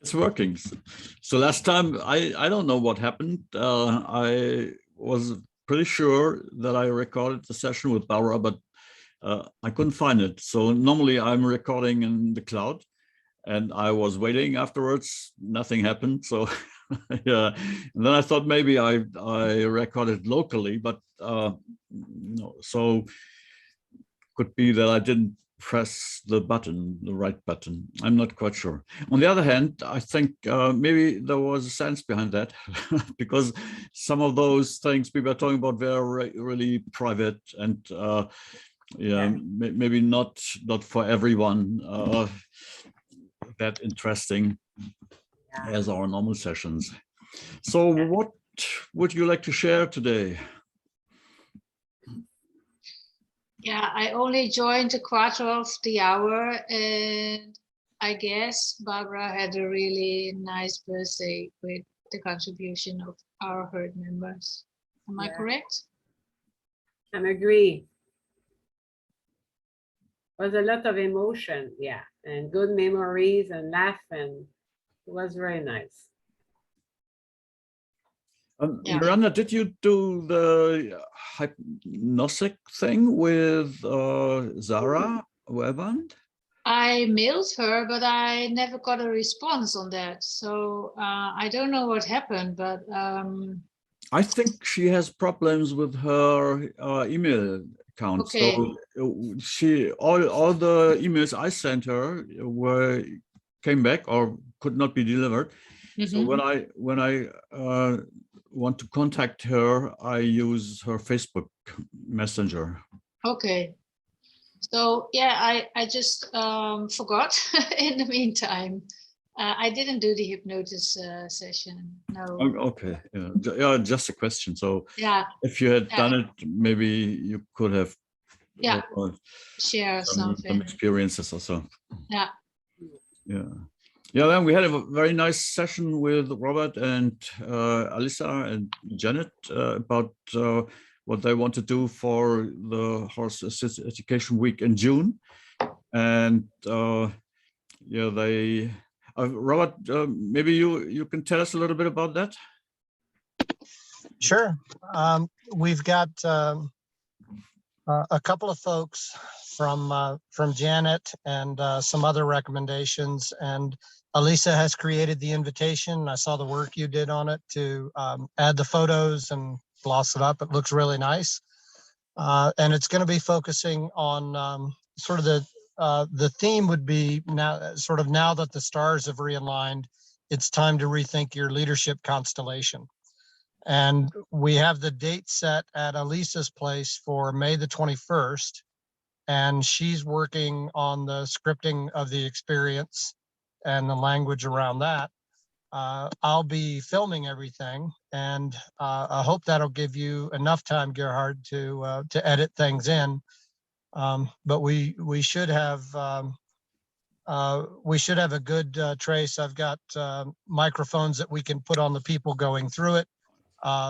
It's working. So last time, I don't know what happened. I was pretty sure that I recorded the session with Barbara, but I couldn't find it. So normally I'm recording in the cloud, and I was waiting afterwards. Nothing happened. So yeah, and then I thought maybe I recorded locally, but no. So could be that I didn't press the button, the right button. I'm not quite sure. On the other hand, I think maybe there was a sense behind that because some of those things we were talking about were really private and yeah, maybe not for everyone that interesting as our normal sessions. So what would you like to share today? Yeah, I only joined a quarter of the hour, and I guess Barbara had a really nice birthday with the contribution of our herd members. Am I correct? I agree. Was a lot of emotion, yeah, and good memories and laughing. It was very nice. Miranda, did you do the hypnotic thing with Zara Weband? I mailed her, but I never got a response on that. So I don't know what happened, but I think she has problems with her email account. Okay. So she all the emails I sent her came back or could not be delivered. So when I want to contact her, I use her Facebook Messenger. Okay. So yeah, I just forgot in the meantime. I didn't do the hypnosis session. No. Okay. Yeah, just a question. So Yeah. if you had done it, maybe you could have share some something. experiences also. Yeah. Yeah. Yeah, then we had a very nice session with Robert and Alisa and Janet about what they want to do for the Horse Assisted Education Week in June. And yeah, they, Robert, maybe you can tell us a little bit about that? Sure. We've got a couple of folks from Janet and some other recommendations, and Alisa has created the invitation. I saw the work you did on it to add the photos and gloss it up. It looks really nice. And it's going to be focusing on sort of the theme would be now that the stars have realigned, it's time to rethink your leadership constellation. And we have the date set at Alisa's place for May the 21st. And she's working on the scripting of the experience and the language around that. I'll be filming everything, and I hope that'll give you enough time, Gerhard, to edit things in. But we should have a good trace. I've got microphones that we can put on the people going through it.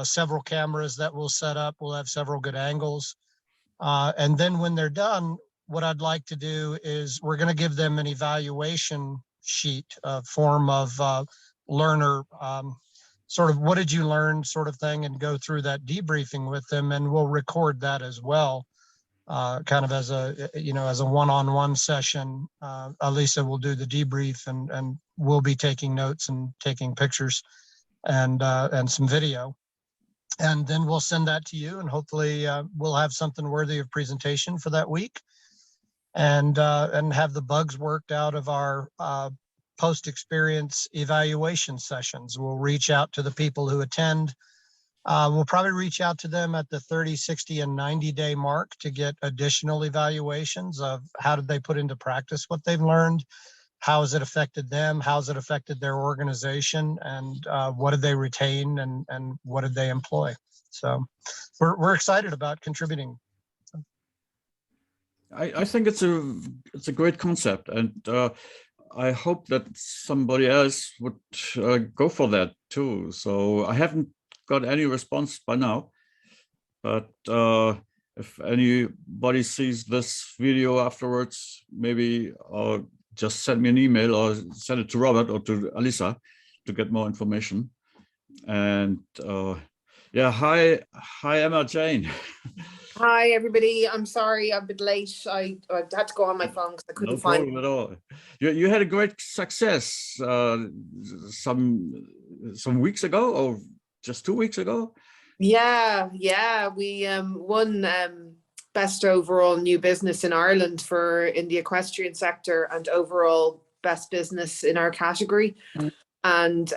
Several cameras that we'll set up. We'll have several good angles. And then when they're done, what I'd like to do is we're going to give them an evaluation sheet, a form of learner, sort of what did you learn sort of thing, and go through that debriefing with them. And we'll record that as well, kind of as a, as a one-on-one session. Alisa will do the debrief, and we'll be taking notes and taking pictures and some video. And then we'll send that to you, and hopefully we'll have something worthy of presentation for that week, and have the bugs worked out of our post-experience evaluation sessions. We'll reach out to the people who attend. We'll probably reach out to them at the 30, 60, and 90-day mark to get additional evaluations of how did they put into practice what they've learned, how has it affected them, how has it affected their organization, and what did they retain, and what did they employ. So we're excited about contributing. I think it's a great concept, and I hope that somebody else would go for that too. So I haven't got any response by now, but if anybody sees this video afterwards, maybe just send me an email or send it to Robert or to Alisa to get more information. And yeah, hi Emma Jane. Hi, everybody. I'm sorry I'm a bit late. I had to go on my phone because I couldn't No find problem at all. You had a great success some weeks ago, or just 2 weeks ago. Yeah, we won best overall new business in Ireland in the equestrian sector and overall best business in our category. And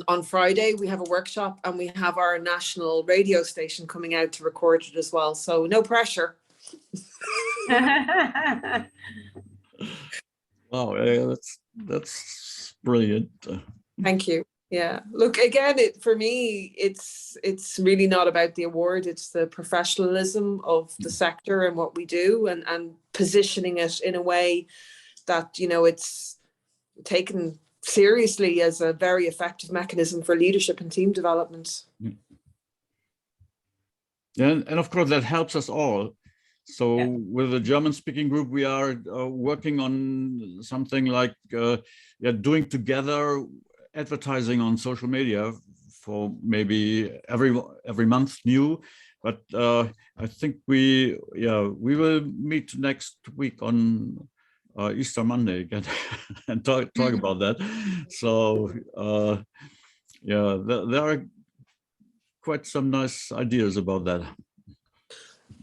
on Friday we have a workshop and we have our national radio station coming out to record it as well. So no pressure. Wow, that's brilliant. Thank you. Yeah. Look, again, for me, it's really not about the award. It's the professionalism of the sector and what we do, and positioning it in a way that, you know, it's taken seriously as a very effective mechanism for leadership and team development. And of course that helps us all. So Yeah. with the German-speaking group, we are working on something like doing together advertising on social media for maybe every month new. But I think we will meet next week on Easter Monday again and talk about that. So yeah, there are quite some nice ideas about that.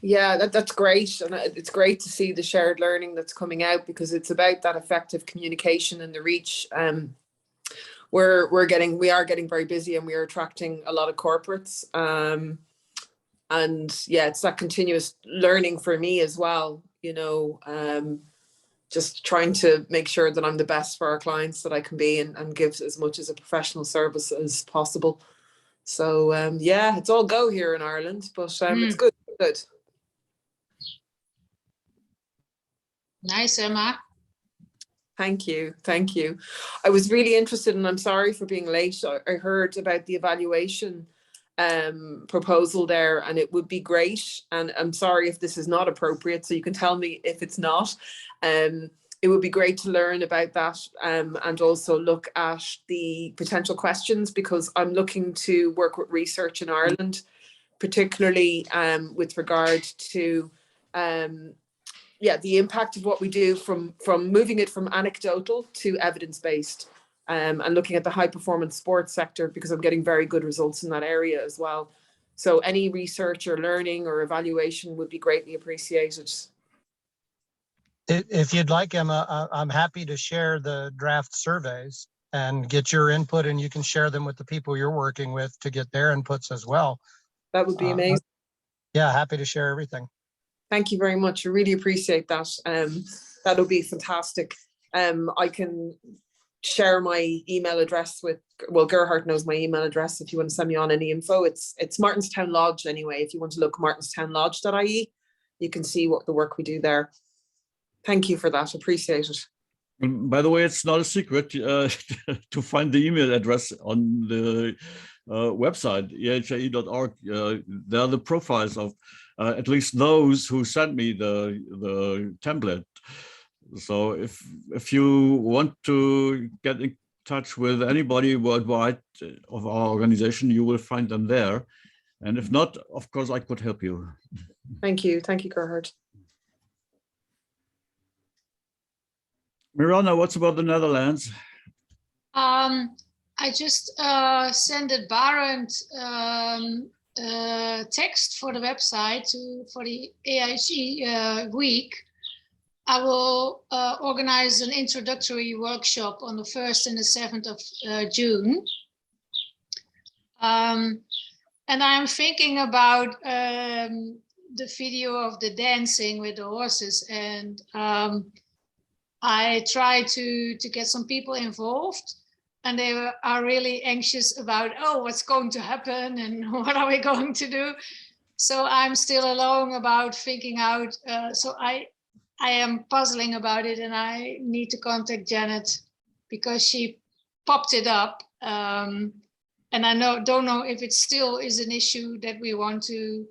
Yeah, that's great. And it's great to see the shared learning that's coming out, because it's about that effective communication and the reach. We are getting very busy and we are attracting a lot of corporates. And yeah, it's that continuous learning for me as well, you know, just trying to make sure that I'm the best for our clients that I can be, and give as much as a professional service as possible. So yeah, it's all go here in Ireland, but it's good. Nice, Emma. Thank you. I was really interested, and I'm sorry for being late. I heard about the evaluation proposal there, and it would be great. And I'm sorry if this is not appropriate, so you can tell me if it's not. It would be great to learn about that, and also look at the potential questions, because I'm looking to work with research in Ireland, particularly with regard to the impact of what we do from moving it from anecdotal to evidence-based, and looking at the high performance sports sector, because I'm getting very good results in that area as well. So any research or learning or evaluation would be greatly appreciated. If you'd like, Emma, I'm happy to share the draft surveys and get your input, and you can share them with the people you're working with to get their inputs as well. That would be amazing. Yeah, happy to share everything. Thank you very much. I really appreciate that. That'll be fantastic. I can share my email address with, well, Gerhard knows my email address if you want to send me on any info. It's Martinstown Lodge anyway. If you want to look martinstownlodge.ie, you can see what the work we do there. Thank you for that. Appreciate it. And by the way, it's not a secret to find the email address on the website, ehiae.org. There are the profiles of at least those who sent me the template. So if you want to get in touch with anybody worldwide of our organization, you will find them there. And if not, of course, I could help you. Thank you, Gerhard. Miranda, what's about the Netherlands? I just sent a Barend text for the website for the AIG week. I will organize an introductory workshop on the 1st and the 7th of June. And I'm thinking about the video of the dancing with the horses, and I try to get some people involved, and they are really anxious about, oh, what's going to happen and what are we going to do? So I'm still alone about thinking out. So I am puzzling about it, and I need to contact Janet because she popped it up. And I don't know if it still is an issue that we want to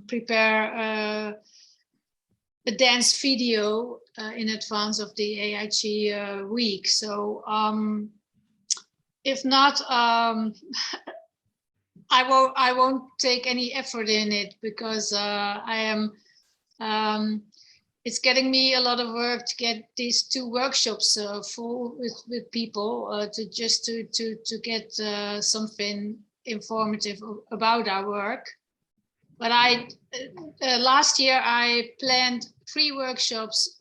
prepare a dance video in advance of the AIG week. So if not, I won't take any effort in it, because it's getting me a lot of work to get these 2 workshops full with people to get something informative about our work. But last year I planned 3 workshops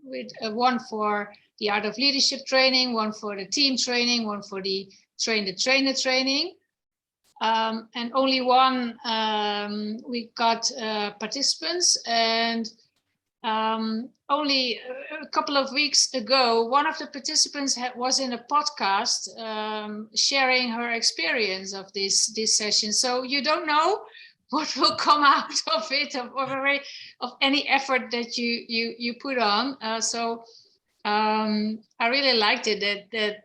with one for the art of leadership training, one for the team training, one for the train the trainer training. And only one we got participants, and only a couple of weeks ago, one of the participants was in a podcast sharing her experience of this session. So you don't know what will come out of it, of any effort that you put on. So I really liked it. That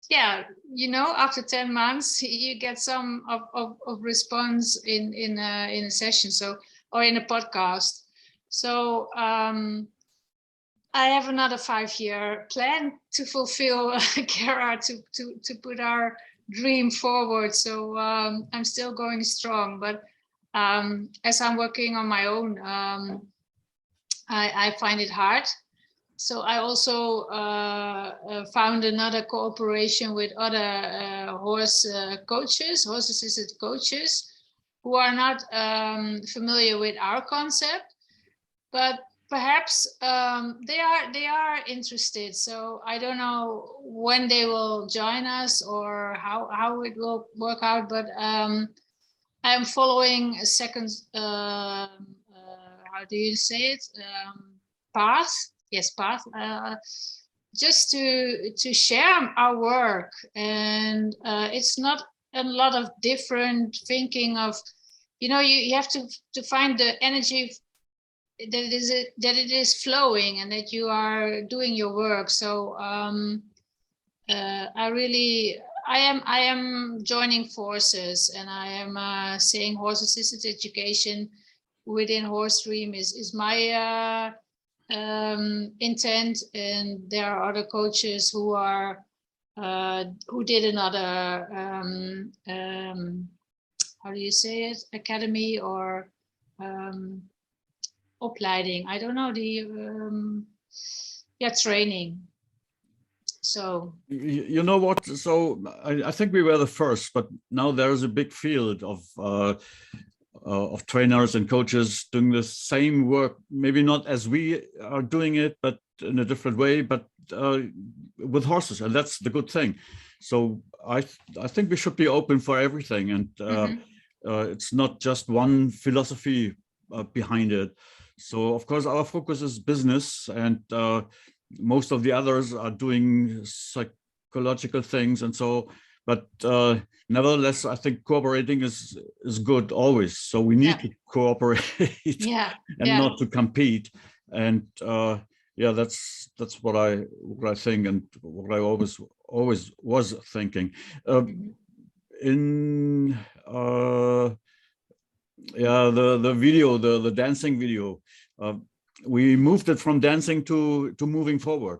yeah, after 10 months, you get some of response in a session, so, or in a podcast. So I have another 5-year plan to fulfill, Kara, to put our dream forward. So I'm still going strong, but as I'm working on my own, I find it hard. So I also found another cooperation with other horse assisted coaches, who are not familiar with our concept, but perhaps they are interested. So I don't know when they will join us or how it will work out, but I'm following a second, how do you say it? Path. Yes, path. Just to share our work, and it's not a lot of different thinking of, you have to find the energy that it is flowing and that you are doing your work. So I am joining forces, and I am saying horse assisted education within HorseDream is my intent, and there are other coaches who did another how do you say it, academy or opleiding, I don't know, the training. So you know what, so I think we were the first, but now there's a big field of trainers and coaches doing the same work, maybe not as we are doing it, but in a different way, but with horses, and that's the good thing. So I think we should be open for everything, and it's not just one philosophy behind it. So of course our focus is business, and most of the others are doing psychological things, and so, but nevertheless, I think cooperating is good always. So we need to cooperate and not to compete. And that's what I think, and what I always was thinking. In the video, the dancing video, we moved it from dancing to moving forward.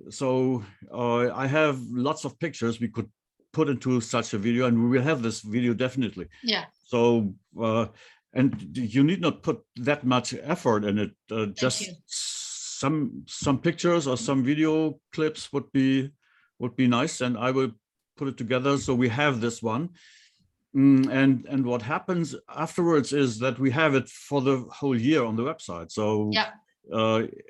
So I have lots of pictures we could put into such a video, and we will have this video definitely. Yeah. So and you need not put that much effort in it. Just some pictures or some video clips would be nice, and I will put it together so we have this one. And what happens afterwards is that we have it for the whole year on the website. So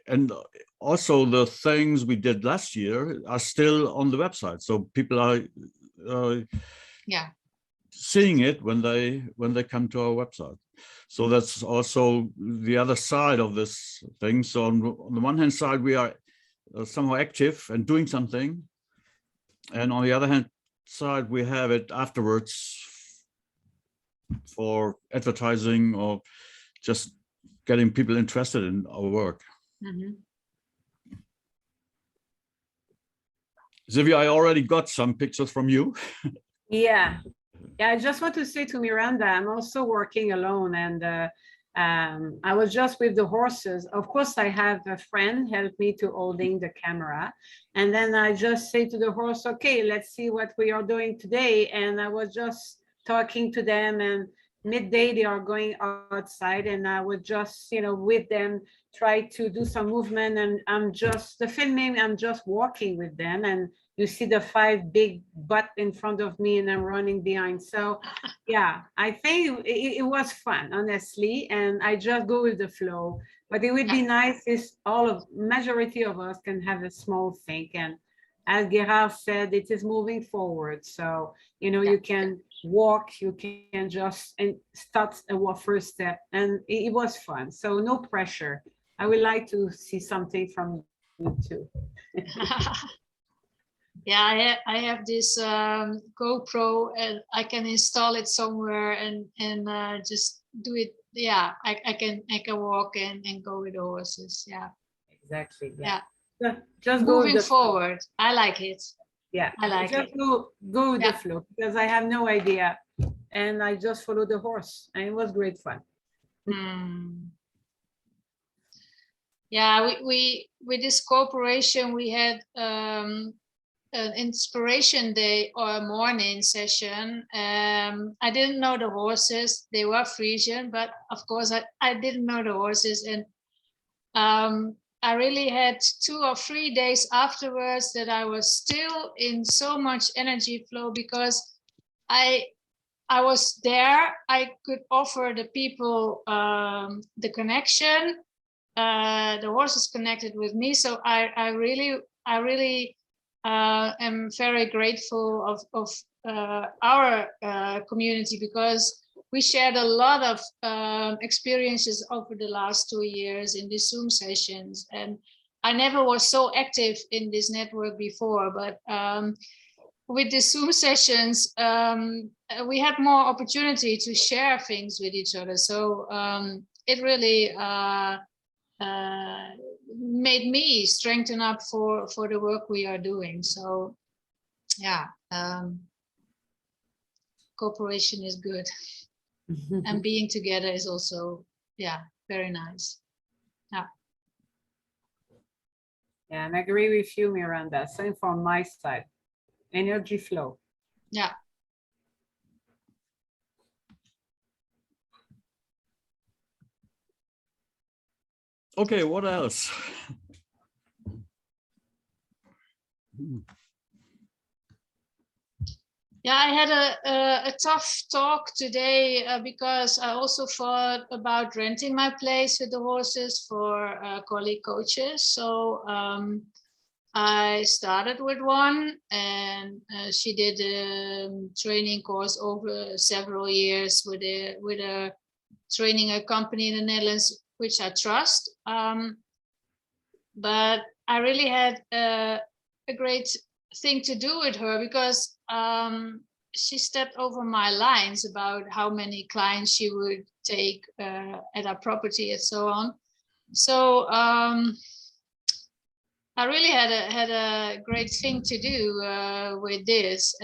and also the things we did last year are still on the website, so people are seeing it when they come to our website. So that's also the other side of this thing. So on the one hand side, we are somehow active and doing something, and on the other hand side, we have it afterwards for advertising or just getting people interested in our work. Sylvia, I already got some pictures from you. Yeah, I just want to say to Miranda, I'm also working alone, and I was just with the horses. Of course, I have a friend help me to holding the camera. And then I just say to the horse, okay, let's see what we are doing today. And I was just talking to them, and midday they are going outside, and I would just, with them, try to do some movement. And I'm just the filming, I'm just walking with them, and you see the 5 big butt in front of me, and I'm running behind. So yeah, I think it was fun, honestly, and I just go with the flow. But it would be nice if majority of us can have a small thing. And as Gerard said, it is moving forward. So, you can walk, you can just start a first step, and it was fun. So no pressure. I would like to see something from you too. Yeah, I have this GoPro, and I can install it somewhere and just do it. Yeah, I can walk and go with the horses. Yeah, Exactly. yeah. So just go with Moving the flow. forward, I like it. Yeah, I like just it. go with Yeah. the flow, because I have no idea, and I just follow the horse, and it was great fun. Yeah, we with this cooperation, we had an inspiration day or a morning session. I didn't know the horses; they were Frisian, but of course I didn't know the horses, and I really had 2 or 3 days afterwards that I was still in so much energy flow, because I was there. I could offer the people the connection. The horses connected with me, so I really am very grateful of our community, because we shared a lot of experiences over the last 2 years in these Zoom sessions, and I never was so active in this network before, but with the Zoom sessions, we had more opportunity to share things with each other. So it really made me strengthen up for the work we are doing. So yeah, cooperation is good, and being together is also, yeah, very nice. Yeah. Yeah, and I agree with you, Miranda. Same from my side. Energy flow. Yeah. Okay, what else? Yeah, I had a tough talk today because I also thought about renting my place with the horses for colleague coaches. So I started with one, and she did a training course over several years with a training company in the Netherlands, which I trust. But I really had a great thing to do with her, because she stepped over my lines about how many clients she would take at our property and so on. So I really had a great thing to do with this,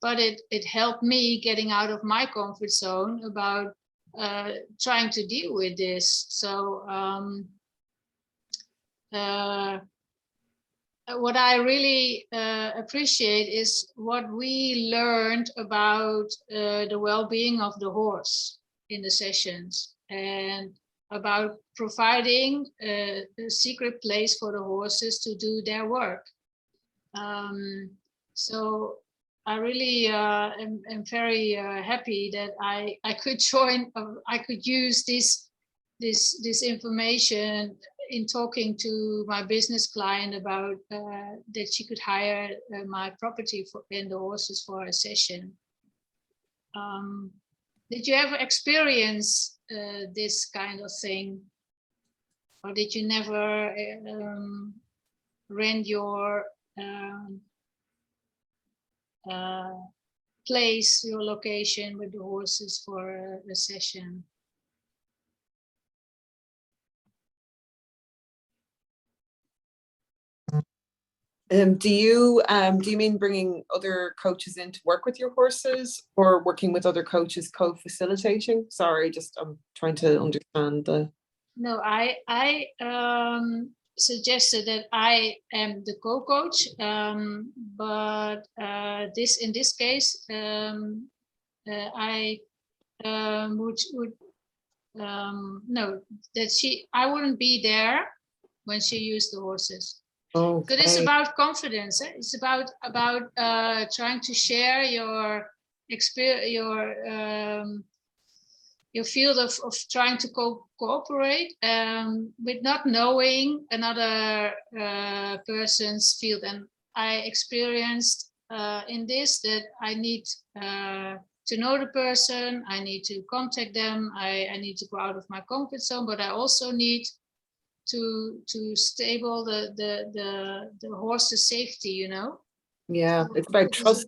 but it helped me getting out of my comfort zone about trying to deal with this. So what I really appreciate is what we learned about the well-being of the horse in the sessions, and about providing a secret place for the horses to do their work. So I really am very happy that I could join. I could use this information in talking to my business client about that she could hire my property and the horses for a session. Did you ever experience this kind of thing, or did you never rent your place, your location with the horses for a session? Do you mean bringing other coaches in to work with your horses, or working with other coaches co-facilitating? Sorry, I'm trying to understand the. No, I suggested that I am the co-coach, but in this case, I would no, that I wouldn't be there when she used the horses. Oh, But it's about confidence. It's about trying to share your experience, your field of trying to cooperate with not knowing another person's field. And I experienced in this that I need to know the person, I need to contact them, I need to go out of my comfort zone, but I also need to stable the horse's safety, you know. yeah, it's about trust.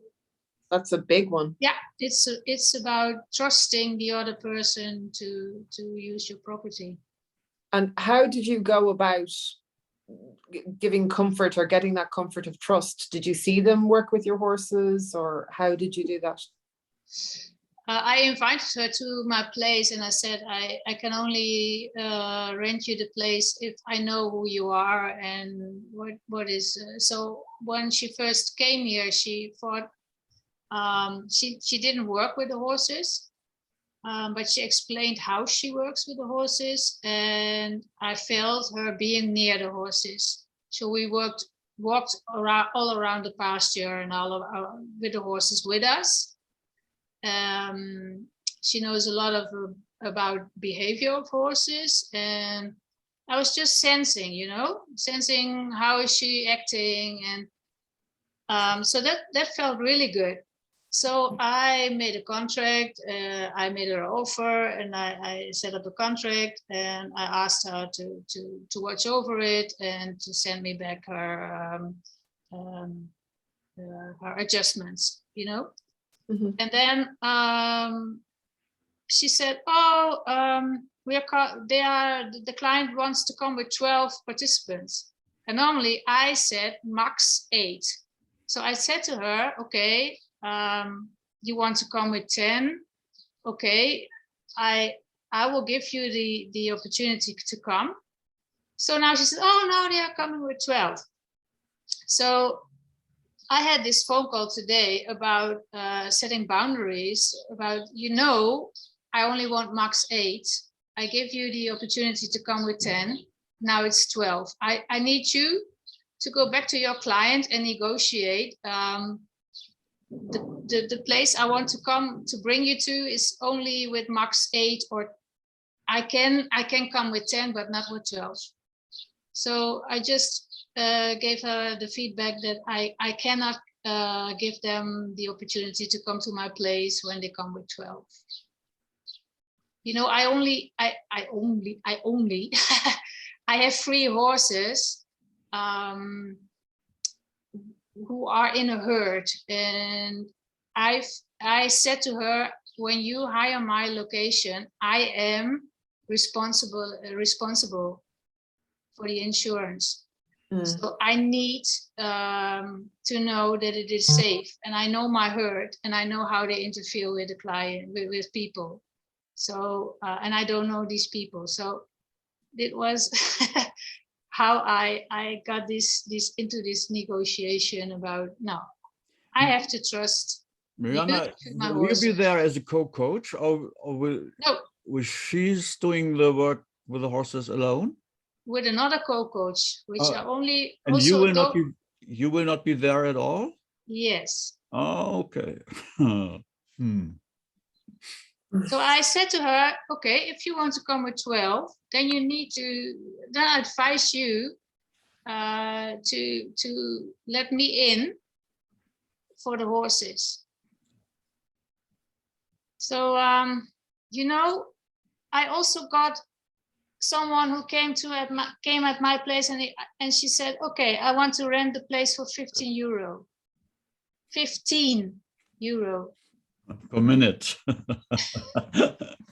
That's a big one. Yeah, it's about trusting the other person to use your property. And how did you go about giving comfort or getting that comfort of trust? Did you see them work with your horses, or how did you do that? I invited her to my place and I said, I can only rent you the place if I know who you are and what is. So when she first came here, she thought she didn't work with the horses, but she explained how she works with the horses, and I felt her being near the horses. So we walked around all around the pasture and with the horses with us. She knows a lot about behavior of horses, and I was just sensing how is she acting, and so that felt really good. So I made a contract, I made her an offer, and I set up a contract, and I asked her to watch over it and to send me back her adjustments, you know. Mm-hmm. And then she said, the client wants to come with 12 participants. And normally I said max 8. So I said to her, okay, you want to come with 10? Okay, I will give you the opportunity to come. So now she said, oh no, they are coming with 12. So I had this phone call today about setting boundaries about, I only want max 8. I give you the opportunity to come with 10. Now it's 12. I need you to go back to your client and negotiate. The place I want to come to bring you to is only with max 8, or I can come with 10, but not with 12. So I just gave her the feedback that I cannot give them the opportunity to come to my place when they come with 12. I only I have 3 horses who are in a herd, and I said to her, when you hire my location, I am responsible for the insurance. So I need to know that it is safe, and I know my herd, and I know how they interfere with the client, with people. So and I don't know these people. So it was how I got this into this negotiation about, no, I have to trust. Mirjana, will you be there as a co-coach, or will she's doing the work with the horses alone? With another co-coach, which I only. And also you will not be there at all? Yes. Oh, okay. So I said to her, okay, if you want to come with 12, then I advise you to let me in for the horses. So, I also got someone who came at my place, and she said, okay, I want to rent the place for 15 euro. 15 euro. Per minute.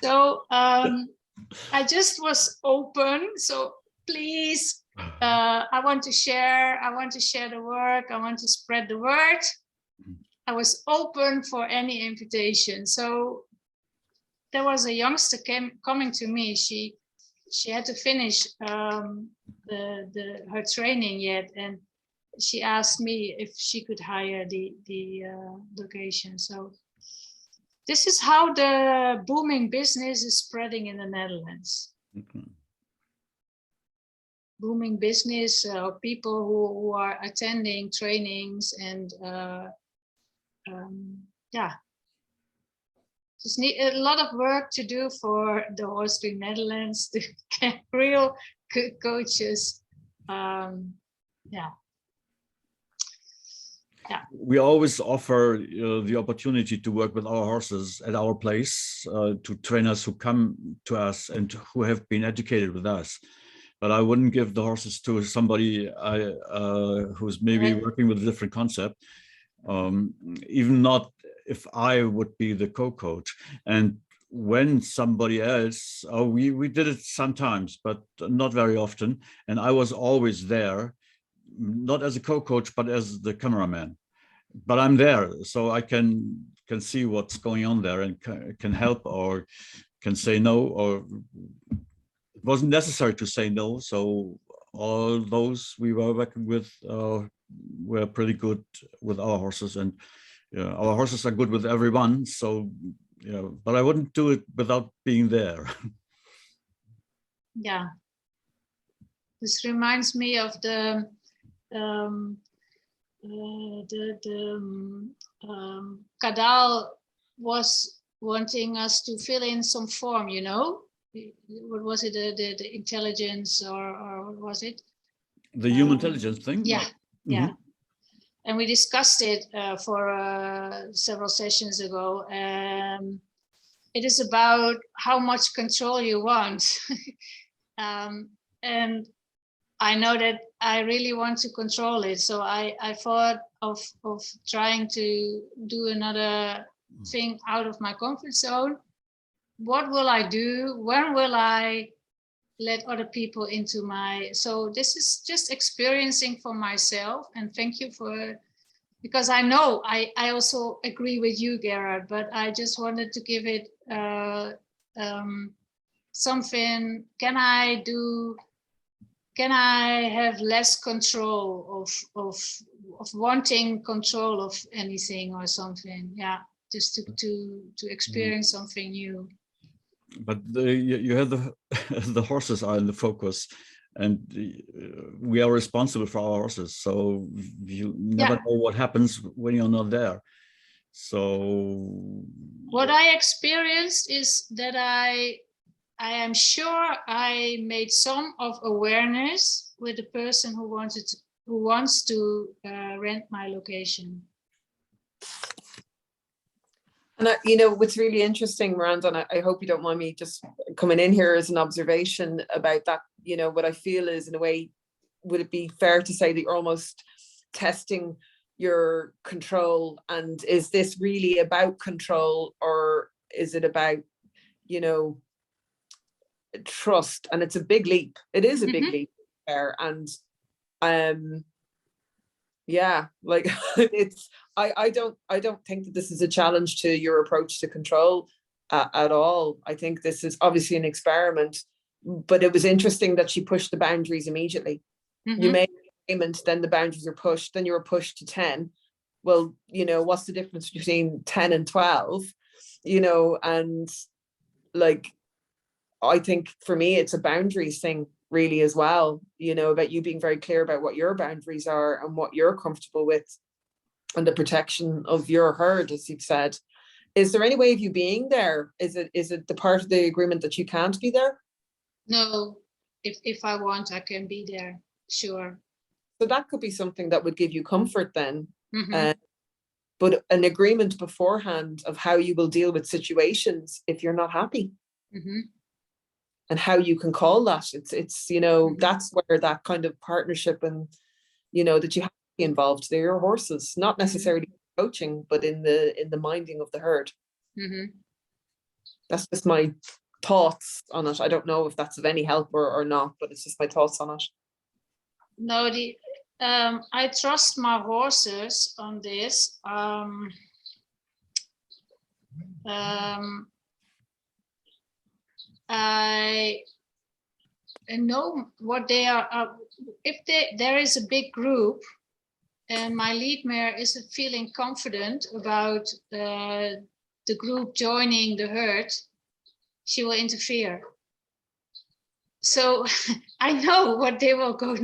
So I just was open. So please, I want to share the work, I want to spread the word. I was open for any invitation. So there was a youngster coming to me. She had to finish her training yet, and she asked me if she could hire the location. So this is how the booming business is spreading in the Netherlands. Okay. Booming business, people who are attending trainings and yeah. Just need a lot of work to do for the Horse-Free Netherlands to get real good coaches. Yeah. We always offer the opportunity to work with our horses at our place, to trainers who come to us and who have been educated with us. But I wouldn't give the horses to somebody who's maybe Right. working with a different concept, even not if I would be the co-coach. And when somebody else, we did it sometimes, but not very often. And I was always there, not as a co-coach, but as the cameraman. But I'm there, so I can see what's going on there and can help or can say no, or it wasn't necessary to say no. So all those we were working with were pretty good with our horses, and our horses are good with everyone. So but I wouldn't do it without being there. Yeah. This reminds me of the Kadal was wanting us to fill in some form, what was it, the intelligence or what was it? The human intelligence thing? Yeah, Mm-hmm. yeah. And we discussed it for several sessions ago. It is about how much control you want. And I know that I really want to control it. So I thought of trying to do another thing out of my comfort zone. What will I do? When will I let other people into so this is just experiencing for myself, and thank you because I know I also agree with you, Gerard, but I just wanted to give it something. Can I have less control of wanting control of anything or something? Yeah, just to experience something new. But you have the horses are in the focus, and we are responsible for our horses. So you never know what happens when you're not there. So what I experienced is that I am sure I made some of awareness with the person who wants to rent my location. And what's really interesting, Miranda, and I hope you don't mind me just coming in here as an observation about that. What I feel is, in a way, would it be fair to say that you're almost testing your control? And is this really about control, or is it about, trust? And it's a big leap. It is a big leap there. And yeah, like it's, I don't think that this is a challenge to your approach to control at all. I think this is obviously an experiment, but it was interesting that she pushed the boundaries immediately. You made a payment, then the boundaries are pushed, then you were pushed to 10. Well, what's the difference between 10 and 12? And like, I think for me, it's a boundaries thing really as well, about you being very clear about what your boundaries are and what you're comfortable with, and the protection of your herd, as you've said. Is there any way of you being there? Is it the part of the agreement that you can't be there? No, if I want, I can be there, sure. So that could be something that would give you comfort then. But an agreement beforehand of how you will deal with situations if you're not happy. And how you can call that. It's that's where that kind of partnership and, that you have to be involved. They're your horses, not necessarily coaching, but in the minding of the herd. That's just my thoughts on it. I don't know if that's of any help or not, but it's just my thoughts on it. No, I trust my horses on this. I know what they are. If there is a big group and my lead mare isn't feeling confident about the group joining the herd, she will interfere. So I know what they will go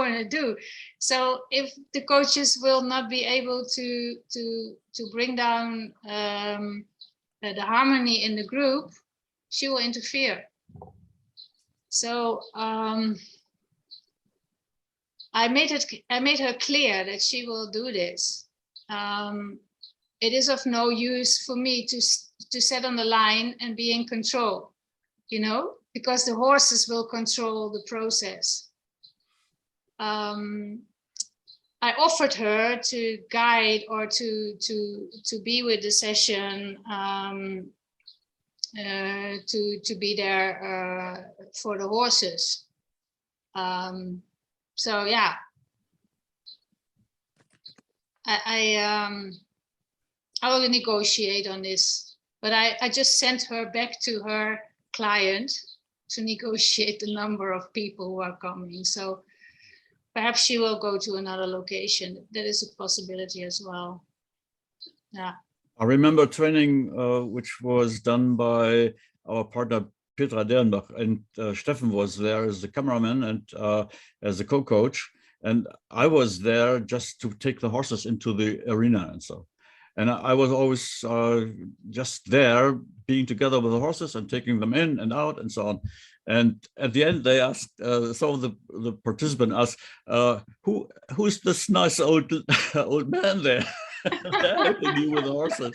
and do. So if the coaches will not be able to bring down the harmony in the group, she will interfere. So I made her clear that she will do this. It is of no use for me to sit on the line and be in control, you know, because the horses will control the process. I offered her to guide or to be with the session, to be there for the horses. So yeah, I will negotiate on this, but I just sent her back to her client to negotiate the number of people who are coming. So perhaps she will go to another location. That is a possibility as well. Yeah. I remember training which was done by our partner Petra Dernbach, and Steffen was there as the cameraman and as a co-coach. And I was there just to take the horses into the arena and so. And I was always just there being together with the horses and taking them in and out and so on. And at the end, they asked, some of the participant asked, who's this nice old man there? Helping you with the horses.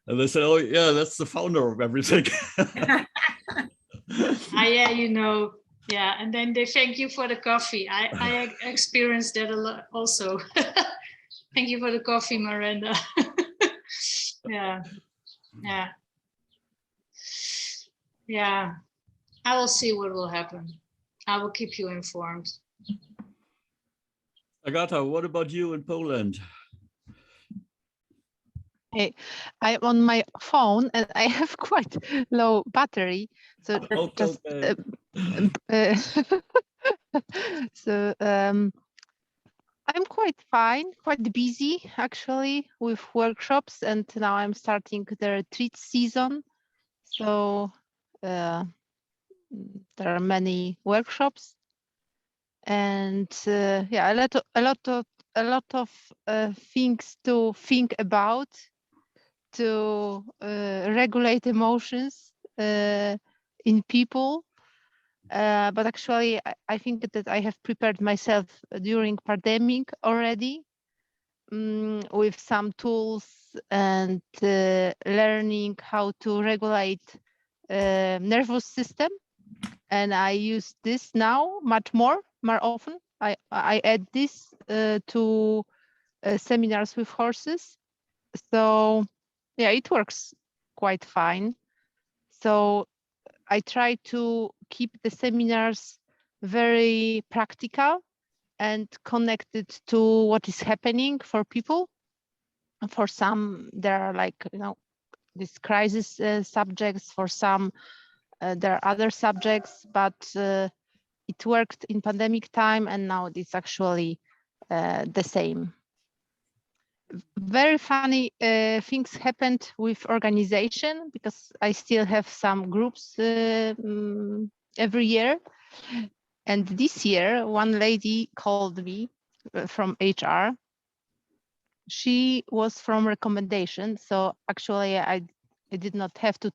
And they said, oh yeah, that's the founder of everything. Yeah, you know, yeah. And then they thank you for the coffee. I experienced that a lot also. Thank you for the coffee, Miranda. Yeah. I will see what will happen. I will keep you informed. Agata, what about you in Poland? Hey, I'm on my phone and I have quite low battery, so just so I'm quite fine, quite busy actually with workshops, and now I'm starting the retreat season. So there are many workshops, and yeah, a lot of things to think about, to regulate emotions in people. But actually, I think that I have prepared myself during pandemic already with some tools and learning how to regulate nervous system. And I use this now much more often. I add this to seminars with horses. So yeah, it works quite fine. So I try to keep the seminars very practical and connected to what is happening for people. For some, there are like, you know, these crisis subjects. For some, there are other subjects, but it worked in pandemic time, and now it's actually the same. Very funny things happened with organization, because I still have some groups every year. And this year, one lady called me from HR. She was from recommendation. So actually, I did not have to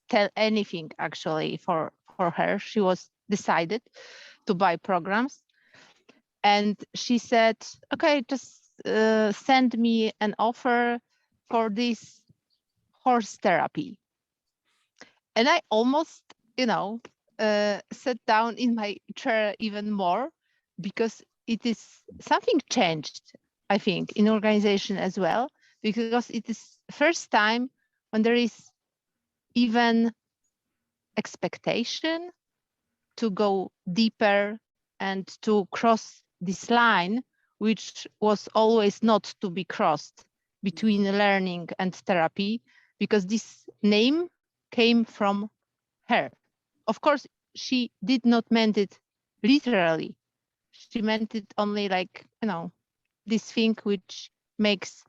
tell anything actually for her. She was decided to buy programs. And she said, okay, just send me an offer for this horse therapy. And I almost, you know, sat down in my chair even more, because it is something changed, I think, in organization as well, because it is first time when there is even expectation to go deeper and to cross this line, which was always not to be crossed between learning and therapy, because this name came from her. Of course, she did not meant it literally. She meant it only like, you know, this thing which makes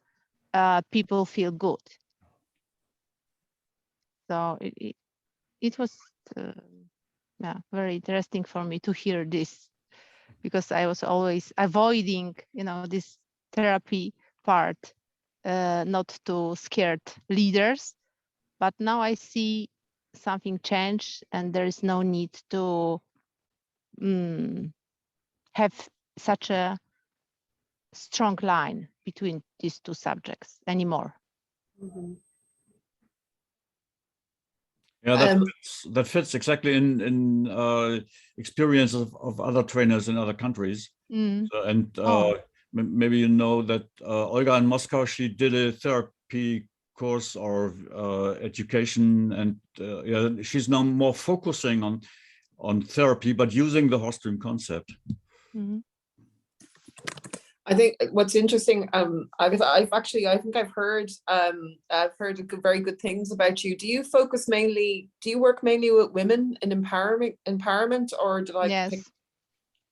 people feel good. So it was yeah, very interesting for me to hear this, because I was always avoiding, you know, this therapy part, not to scared leaders. But now I see something change, and there is no need to have such a strong line between these two subjects anymore. Yeah, that fits exactly in experience of other trainers in other countries. So, and maybe you know that Olga in Moscow, she did a therapy course or education, and yeah, she's now more focusing on therapy, but using the Horststream concept. I think what's interesting, I think I've heard very good things about you. Do you work mainly with women in empowerment, or did I Yes. pick?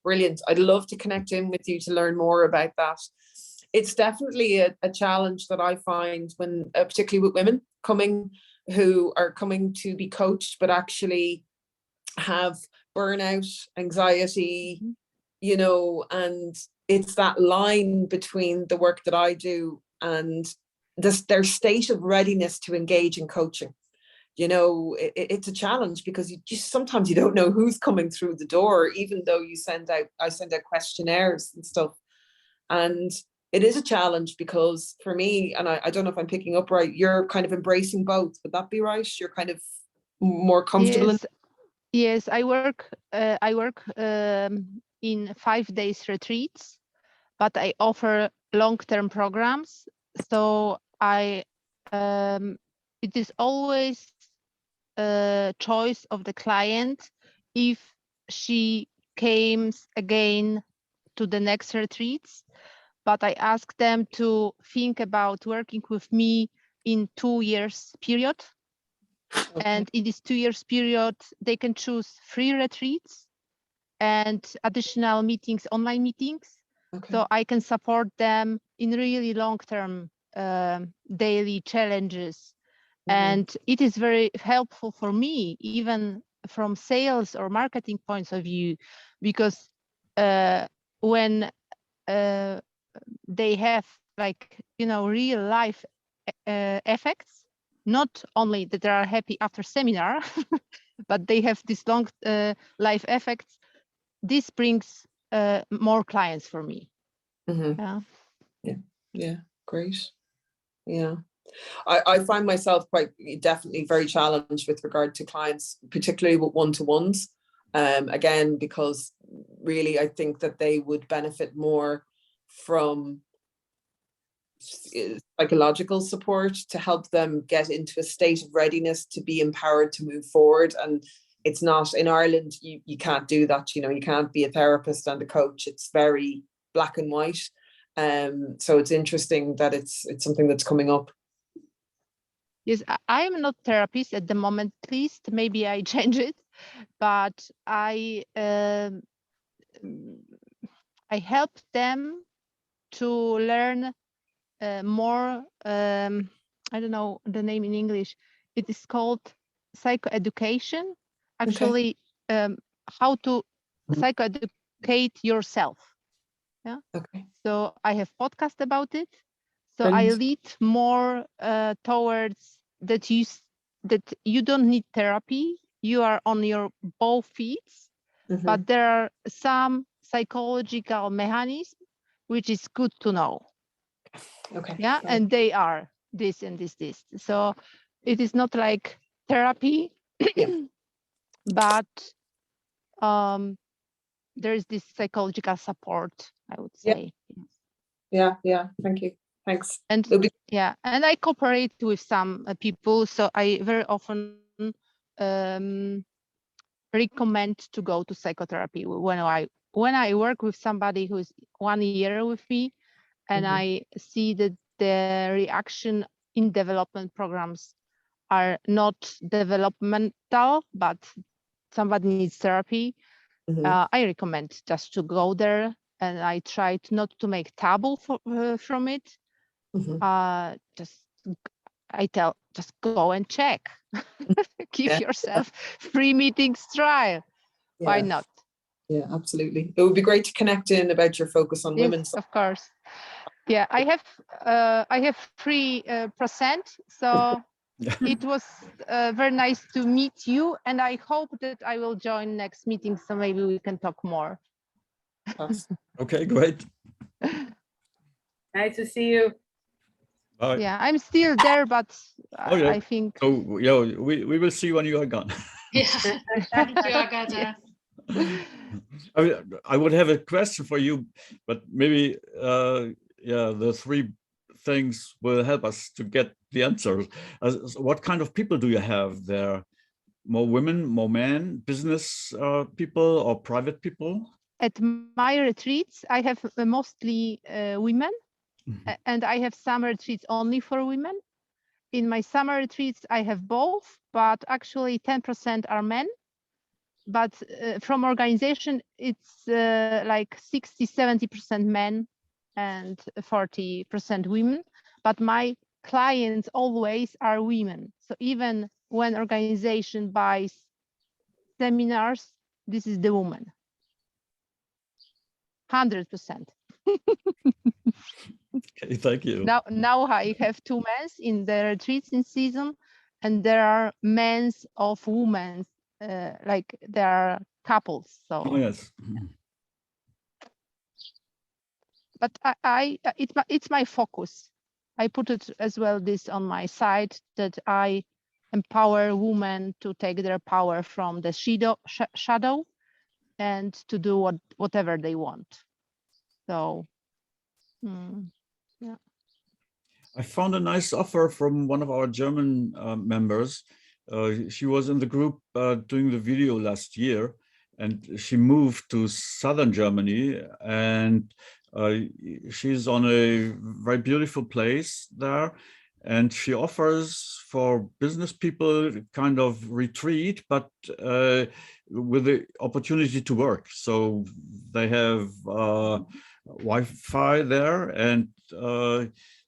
Brilliant. I'd love to connect in with you to learn more about that. It's definitely a challenge that I find when, particularly with women who are coming to be coached, but actually have burnout, anxiety, you know, and it's that line between the work that I do and their state of readiness to engage in coaching. You know, it's a challenge because sometimes you don't know who's coming through the door, even though I send out questionnaires and stuff. And it is a challenge because for me, and I don't know if I'm picking up right, you're kind of embracing both. Would that be right? You're kind of more comfortable. Yes, I work in 5 days retreats, but I offer long-term programs. So it is always a choice of the client if she comes again to the next retreats. But I ask them to think about working with me in 2 years period. Okay. And in this 2 years period, they can choose 3 retreats and additional meetings, online meetings. Okay. So I can support them in really long-term daily challenges. And it is very helpful for me, even from sales or marketing points of view, because when they have like, you know, real life effects, not only that they are happy after seminar, but they have this long life effects. This brings more clients for me. Yeah, great. Yeah. I find myself quite definitely very challenged with regard to clients, particularly with one-to-ones. Again, because really I think that they would benefit more from psychological support to help them get into a state of readiness to be empowered to move forward. And it's not in Ireland, you can't do that. You know, you can't be a therapist and a coach. It's very black and white. So it's interesting that it's something that's coming up. Yes, I am not therapist at the moment, at least. Maybe I change it, but I help them to learn more. I don't know the name in English. It is called psychoeducation. Actually, how to psychoeducate yourself. Yeah. Okay. So I have podcast about it. So I lead more towards that you don't need therapy. You are on your both feet, but there are some psychological mechanisms which is good to know. Okay. Yeah, and they are this and this. So it is not like therapy, but there is this psychological support, I would say. Yeah. Thank you. Thanks. And and I cooperate with some people. So I very often recommend to go to psychotherapy when I work with somebody who is 1 year with me, and Mhm. I see that the reaction in development programs are not developmental, but somebody needs therapy. Mhm. I recommend just to go there, and I tried not to make taboo from it. Mhm. Just go and check. Give Yeah. yourself free meetings trial. Why Yeah. not? Yeah, absolutely. It would be great to connect in about your focus on Yes, women's. of course. Yeah, I have 3%, so it was very nice to meet you, and I hope that I will join next meeting, so maybe we can talk more. Okay, great. Nice to see you. Bye. Yeah, I'm still there, but Oh, yeah. I think So, yeah, we will see when you are gone. Yeah, thank you, Agatha. I would have a question for you, but maybe, yeah, the 3 things will help us to get the answer. So what kind of people do you have there? More women, more men, business people, or private people? at my retreats, I have mostly women, Mhm. and I have summer retreats only for women. In my summer retreats, I have both, but actually 10% are men. But from organization, it's like 60-70% men and 40% women. But my clients always are women. So even when organization buys seminars, this is the woman. 100%. Okay, thank you. Now I have 2 men in the retreats in season, and there are men's of women, like there are couples. So, Oh, yes. but it's my focus. I put it as well this on my site that I empower women to take their power from the shadow and to do whatever they want. So. I found a nice offer from one of our German members. She was in the group doing the video last year, and she moved to southern Germany, and she's on a very beautiful place there. And she offers for business people kind of retreat, but with the opportunity to work. So they have Wi-Fi there, and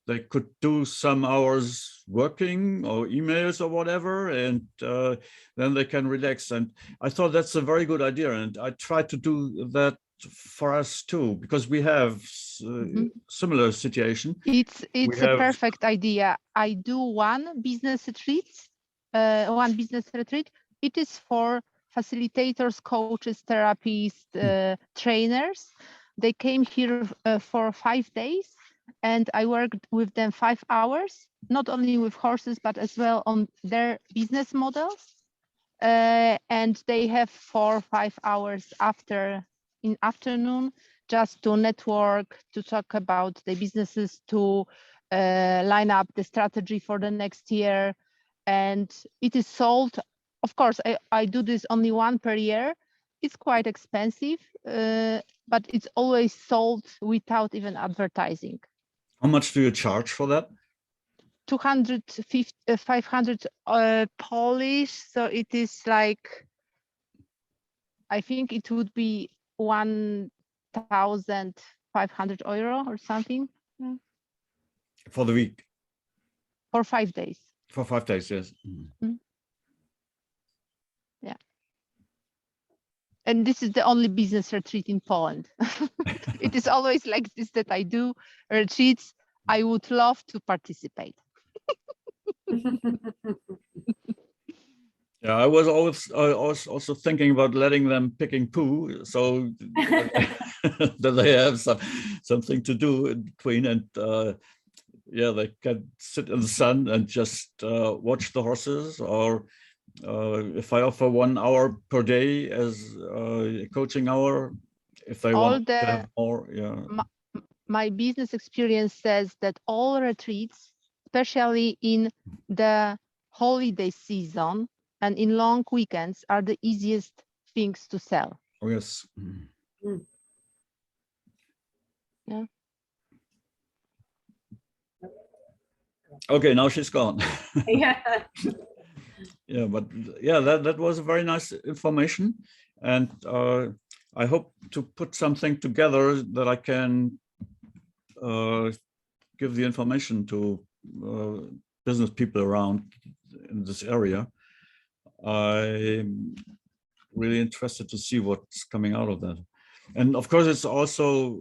they could do some hours working or emails or whatever, and then they can relax. And I thought that's a very good idea. And I try to do that for us too, because we have similar situation. It's We a have- perfect idea. I do one business retreat. It is for facilitators, coaches, therapists, trainers. They came here for 5 days, and I worked with them 5 hours, not only with horses, but as well on their business models. And they have 4 or 5 hours in afternoon just to network, to talk about the businesses, to line up the strategy for the next year. And it is sold. Of course, I do this only 1 per year. It's quite expensive, but it's always sold without even advertising. How much do you charge for that? 250, 500 Polish. So it is like, I think it would be 1,500 euro or something For the week? for 5 days. For 5 days, yes. Yeah. And this is the only business retreat in Poland. It is always like this that I do retreats. I would love to participate. Yeah, I was also thinking about letting them picking poo, so that they have something to do in between, and yeah, they can sit in the sun and just watch the horses. Or if I offer 1 hour per day as a coaching hour, if they want to have more, yeah. My business experience says that all retreats, especially in the holiday season, and in long weekends are the easiest things to sell. Oh, yes. Yeah. Okay, now she's gone. Yeah. Yeah, but yeah, that was a very nice information. And I hope to put something together that I can give the information to business people around in this area. I'm really interested to see what's coming out of that. And of course, it's also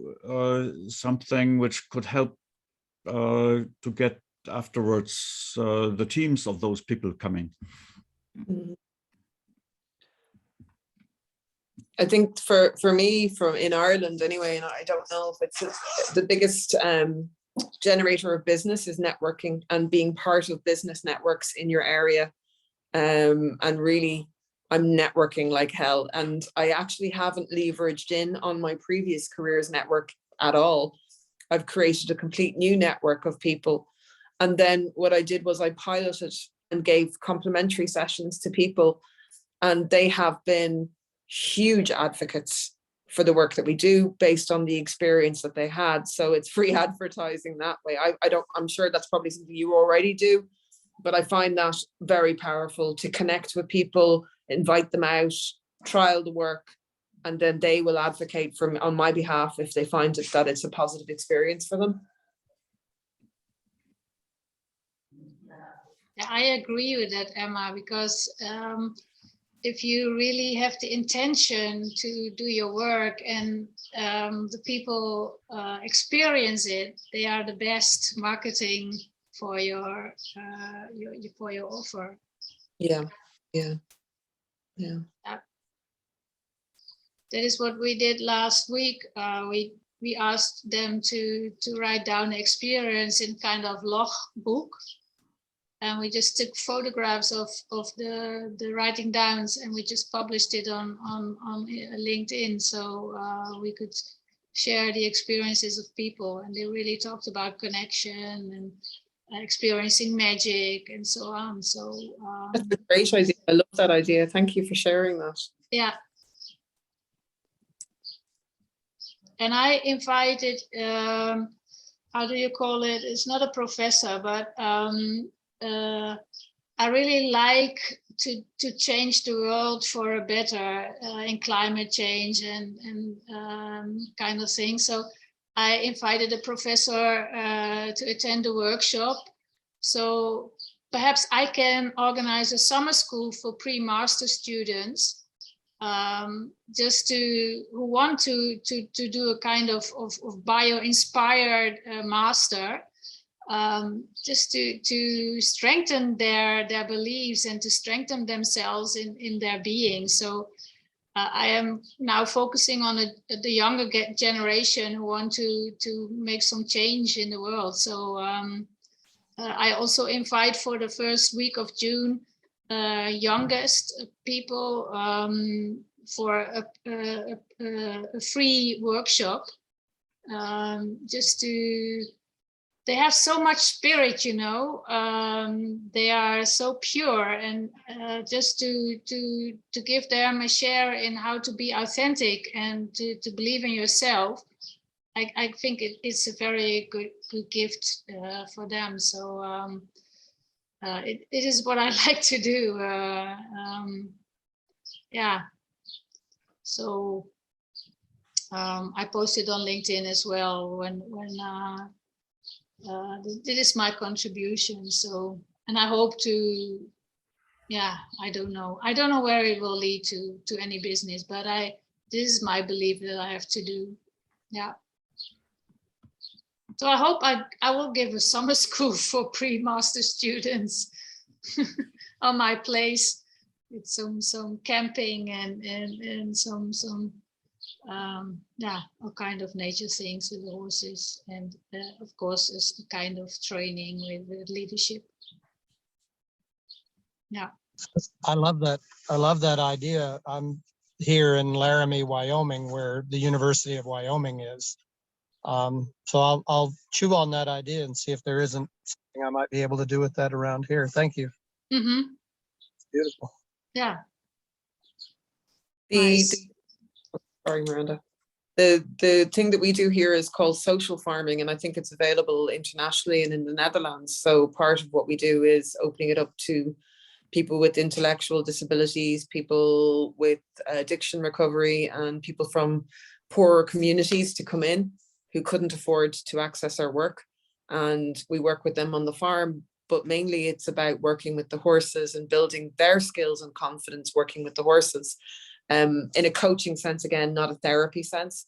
something which could help to get afterwards the teams of those people coming. Mhm. I think for me, from in Ireland anyway, and I don't know if it's the biggest generator of business is networking and being part of business networks in your area. And really, I'm networking like hell. And I actually haven't leveraged in on my previous careers network at all. I've created a complete new network of people. And then what I did was I piloted and gave complimentary sessions to people. And they have been huge advocates for the work that we do based on the experience that they had. So it's free advertising that way. I'm sure that's probably something you already do, but I find that very powerful to connect with people, invite them out, trial the work, and then they will advocate for me on my behalf if they find that it's a positive experience for them. I agree with that, Emma, because if you really have the intention to do your work and the people experience it, they are the best marketing for your offer. Yeah. That is what we did last week. We asked them to write down the experience in kind of log book. And we just took photographs of the writing downs, and we just published it on LinkedIn, so we could share the experiences of people. And they really talked about connection and experiencing magic and so on. So That's a great idea. I love that idea. Thank you for sharing that. yeah. And I invited, how do you call it? It's not a professor, but I really like to change the world for a better in climate change and kind of thing. So I invited a professor to attend a workshop. So perhaps I can organize a summer school for pre-master students, just who want to do a kind of bio-inspired master. Just to strengthen their beliefs and to strengthen themselves in their being. So I am now focusing on the younger generation who want to make some change in the world. So I also invite for the first week of June youngest people for a free workshop, just to. They have so much spirit, you know. They are so pure, and just to give them a share in how to be authentic and to believe in yourself. I think it's a very good gift for them. So it is what I like to do. Yeah. So I posted on LinkedIn as well when. This is my contribution. So, and I hope to, yeah, I don't know where it will lead to any business, but this is my belief that I have to do. Yeah. So I hope I will give a summer school for pre-master students on my place with some camping and some yeah, all kind of nature things with the horses, and of course a kind of training with leadership. Yeah. I love that. I love that idea. I'm here in Laramie, Wyoming, where the University of Wyoming is. So I'll chew on that idea and see if there isn't something I might be able to do with that around here. Thank you. Mm-hmm. Beautiful. Yeah. The, Nice. sorry, Miranda. The thing that we do here is called social farming, and I think it's available internationally and in the Netherlands. So part of what we do is opening it up to people with intellectual disabilities, people with addiction recovery, and people from poorer communities to come in who couldn't afford to access our work. And we work with them on the farm, but mainly it's about working with the horses and building their skills and confidence working with the horses. In a coaching sense, again, not a therapy sense.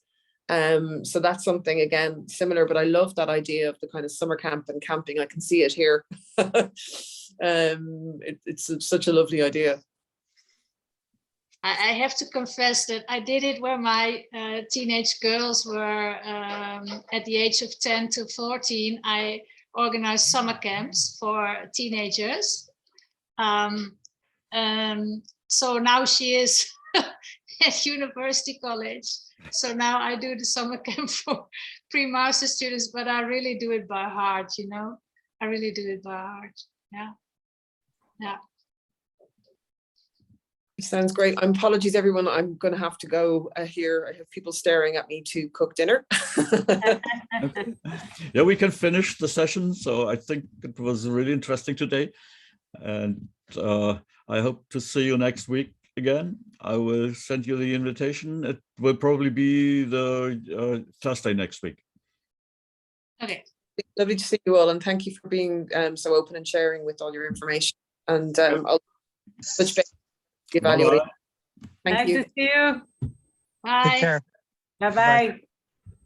So that's something, again, similar, but I love that idea of the kind of summer camp and camping. I can see it here. It's such a lovely idea. I have to confess that I did it when my teenage girls were at the age of 10 to 14. I organized summer camps for teenagers. So now she is at university college. So now I do the summer camp for pre-master students, but I really do it by heart, you know. I really do it by heart. Yeah. Yeah. Sounds great. Apologies, everyone. I'm going to have to go here. I have people staring at me to cook dinner. Okay. Yeah, we can finish the session. So I think it was really interesting today. And I hope to see you next week again. I will send you the invitation. It will probably be the Thursday next week. Okay. Lovely to see you all, and thank you for being so open and sharing with all your information. And I'll touch base. Bye-bye. Evaluate. Thank Nice you. to see you. Bye. Take care. Bye-bye.